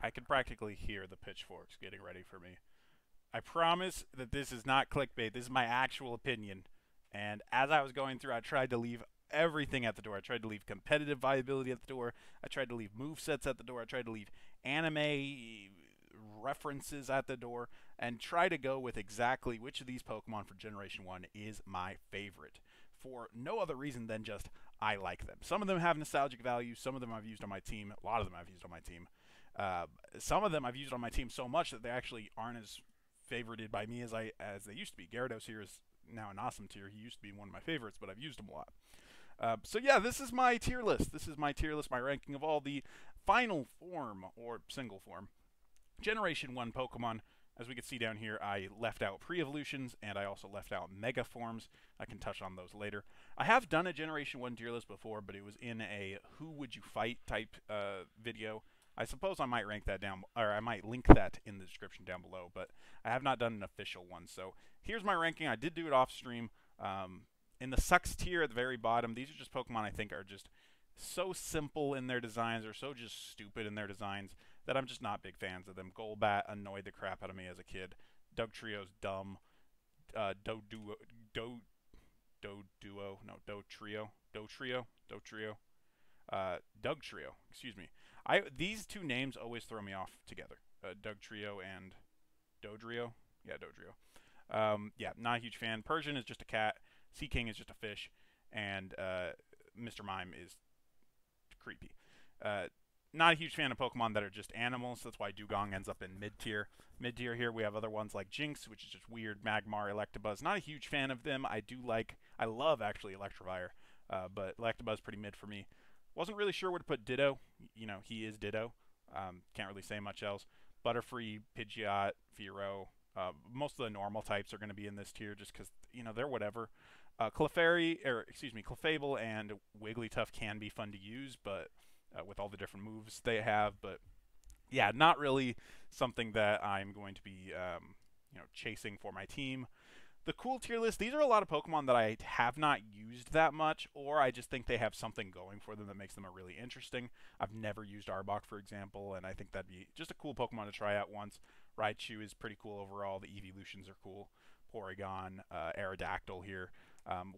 I can practically hear the pitchforks getting ready for me. I promise that this is not clickbait. This is my actual opinion. And as I was going through, I tried to leave everything at the door. I tried to leave competitive viability at the door. I tried to leave move sets at the door. I tried to leave anime references at the door and try to go with exactly which of these Pokemon for Generation 1 is my favorite. For no other reason than just I like them. Some of them have nostalgic value. Some of them I've used on my team. A lot of them I've used on my team. Some of them I've used on my team so much that they actually aren't as favorited by me as they used to be. Gyarados here is now an awesome tier. He used to be one of my favorites, but I've used him a lot. So yeah, this is my tier list. This is my tier list, my ranking of all the final form or single form Generation 1 Pokemon. As we can see down here, I left out pre-evolutions, and I also left out mega forms. I can touch on those later. I have done a Generation 1 tier list before, but it was in a who would you fight type video. I suppose I might rank that down, or I might link that in the description down below, but I have not done an official one. So here's my ranking. I did do it off stream. In the sucks tier at the very bottom, these are just Pokemon I think are just so simple in their designs, or so just stupid in their designs, that I'm just not big fans of them. Golbat annoyed the crap out of me as a kid. Dugtrio's dumb. Dugtrio. Excuse me. These two names always throw me off together. Dugtrio and Dodrio. Yeah, Dodrio. Yeah, not a huge fan. Persian is just a cat. Seaking is just a fish, and Mr. Mime is creepy. Not a huge fan of Pokemon that are just animals. That's why Dugong ends up in mid tier. Mid tier here we have other ones like Jinx, which is just weird. Magmar, Electabuzz. Not a huge fan of them. I love actually Electivire, but Electabuzz pretty mid for me. Wasn't really sure where to put Ditto. You know, he is Ditto. Can't really say much else. Butterfree, Pidgeot, Fearow. Most of the normal types are going to be in this tier just because, you know, they're whatever. Clefable and Wigglytuff can be fun to use, but with all the different moves they have. But yeah, not really something that I'm going to be, chasing for my team. The cool tier list, these are a lot of Pokemon that I have not used that much, or I just think they have something going for them that makes them really interesting. I've never used Arbok, for example, and I think that'd be just a cool Pokemon to try out once. Raichu is pretty cool overall. The evolutions are cool. Porygon, Aerodactyl here.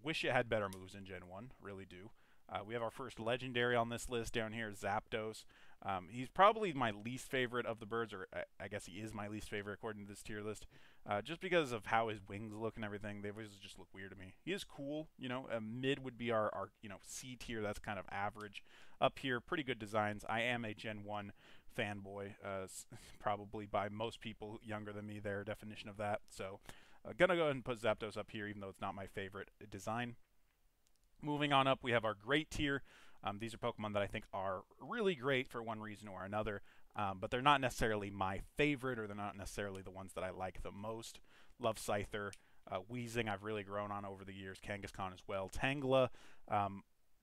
Wish it had better moves in Gen 1, really do. We have our first legendary on this list down here, Zapdos. He's probably my least favorite of the birds, or I guess he is my least favorite according to this tier list, just because of how his wings look and everything. They always just look weird to me. He is cool, you know. Mid would be our C tier. That's kind of average. Up here, pretty good designs. I am a Gen 1 fanboy, probably by most people younger than me, their definition of that. So, gonna go ahead and put Zapdos up here, even though it's not my favorite design. Moving on up, we have our great tier. These are Pokemon that I think are really great for one reason or another, but they're not necessarily my favorite, or they're not necessarily the ones that I like the most. Love Scyther. Weezing I've really grown on over the years. Kangaskhan as well. Tangela.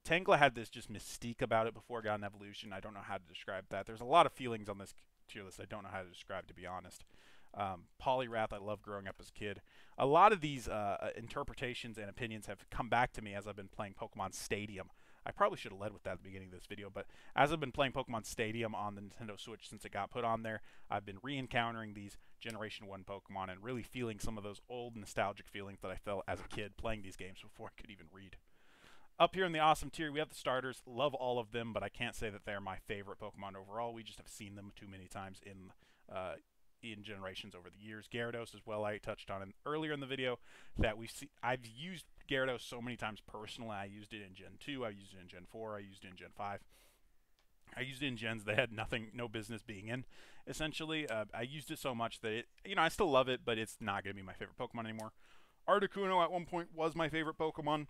Tangela had this just mystique about it before it got an evolution. I don't know how to describe that. There's a lot of feelings on this tier list I don't know how to describe, to be honest. Poliwrath I loved growing up as a kid. A lot of these interpretations and opinions have come back to me as I've been playing Pokemon Stadium. I probably should have led with that at the beginning of this video, but as I've been playing Pokemon Stadium on the Nintendo Switch since it got put on there, I've been re-encountering these Generation 1 Pokemon and really feeling some of those old nostalgic feelings that I felt as a kid playing these games before I could even read. Up here in the awesome tier, we have the starters. Love all of them, but I can't say that they're my favorite Pokemon overall. We just have seen them too many times in generations over the years. Gyarados as well, I touched on earlier in the video, that I've used Gyarados so many times personally. I used it in Gen 2, I used it in Gen 4, I used it in Gen 5. I used it in gens that had no business being in, essentially. I used it so much that I still love it, but it's not going to be my favorite Pokemon anymore. Articuno at one point was my favorite Pokemon.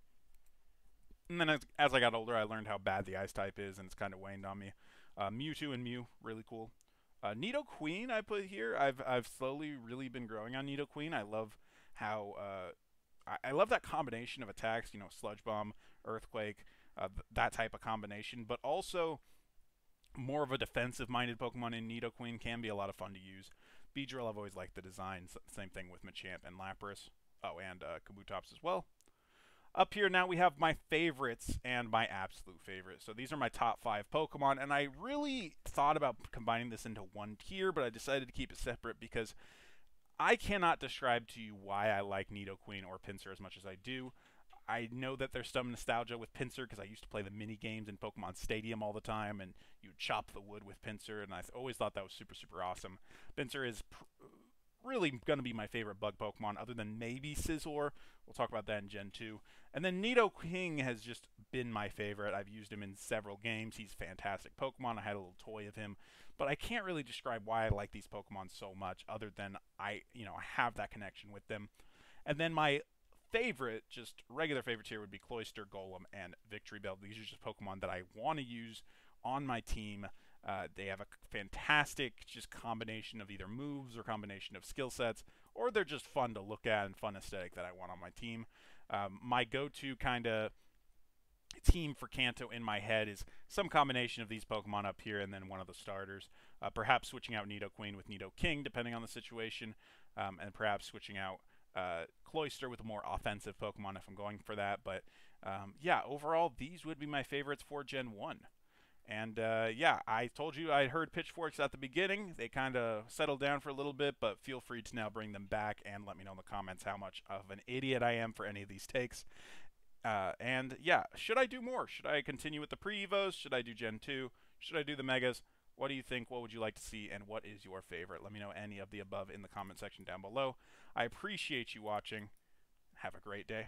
And then as I got older, I learned how bad the ice type is, and it's kind of waned on me. Mewtwo and Mew, really cool. Nidoqueen I put here. I've slowly really been growing on Nidoqueen. I love how I love that combination of attacks. You know, Sludge Bomb, Earthquake, that type of combination. But also more of a defensive-minded Pokemon in Nidoqueen can be a lot of fun to use. Beedrill, I've always liked the design. Same thing with Machamp and Lapras. Oh, and Kabutops as well. Up here now we have my favorites and my absolute favorites. So these are my top 5 Pokemon, and I really thought about combining this into one tier, but I decided to keep it separate because I cannot describe to you why I like Nidoqueen or Pinsir as much as I do. I know that there's some nostalgia with Pinsir because I used to play the mini games in Pokemon Stadium all the time, and you chop the wood with Pinsir, and I always thought that was super, super awesome. Pinsir is really going to be my favorite bug Pokemon, other than maybe Scizor. We'll talk about that in Gen 2. And then Nidoking has just been my favorite. I've used him in several games. He's a fantastic Pokemon. I had a little toy of him. But I can't really describe why I like these Pokemon so much, other than I have that connection with them. And then my favorite, just regular favorites here, would be Cloyster, Golem, and Victreebel. These are just Pokemon that I want to use on my team. They have a fantastic just combination of either moves or combination of skill sets, or they're just fun to look at and fun aesthetic that I want on my team. My go-to kind of team for Kanto in my head is some combination of these Pokemon up here and then one of the starters. Perhaps switching out Nidoqueen with Nidoking, depending on the situation, and perhaps switching out Cloyster with a more offensive Pokemon if I'm going for that. But yeah, overall, these would be my favorites for Gen 1. And yeah, I told you I heard pitchforks at the beginning. They kind of settled down for a little bit, but feel free to now bring them back and let me know in the comments how much of an idiot I am for any of these takes. And yeah, should I do more? Should I continue with the pre-evos? Should I do Gen 2? Should I do the Megas? What do you think? What would you like to see? And what is your favorite? Let me know any of the above in the comment section down below. I appreciate you watching. Have a great day.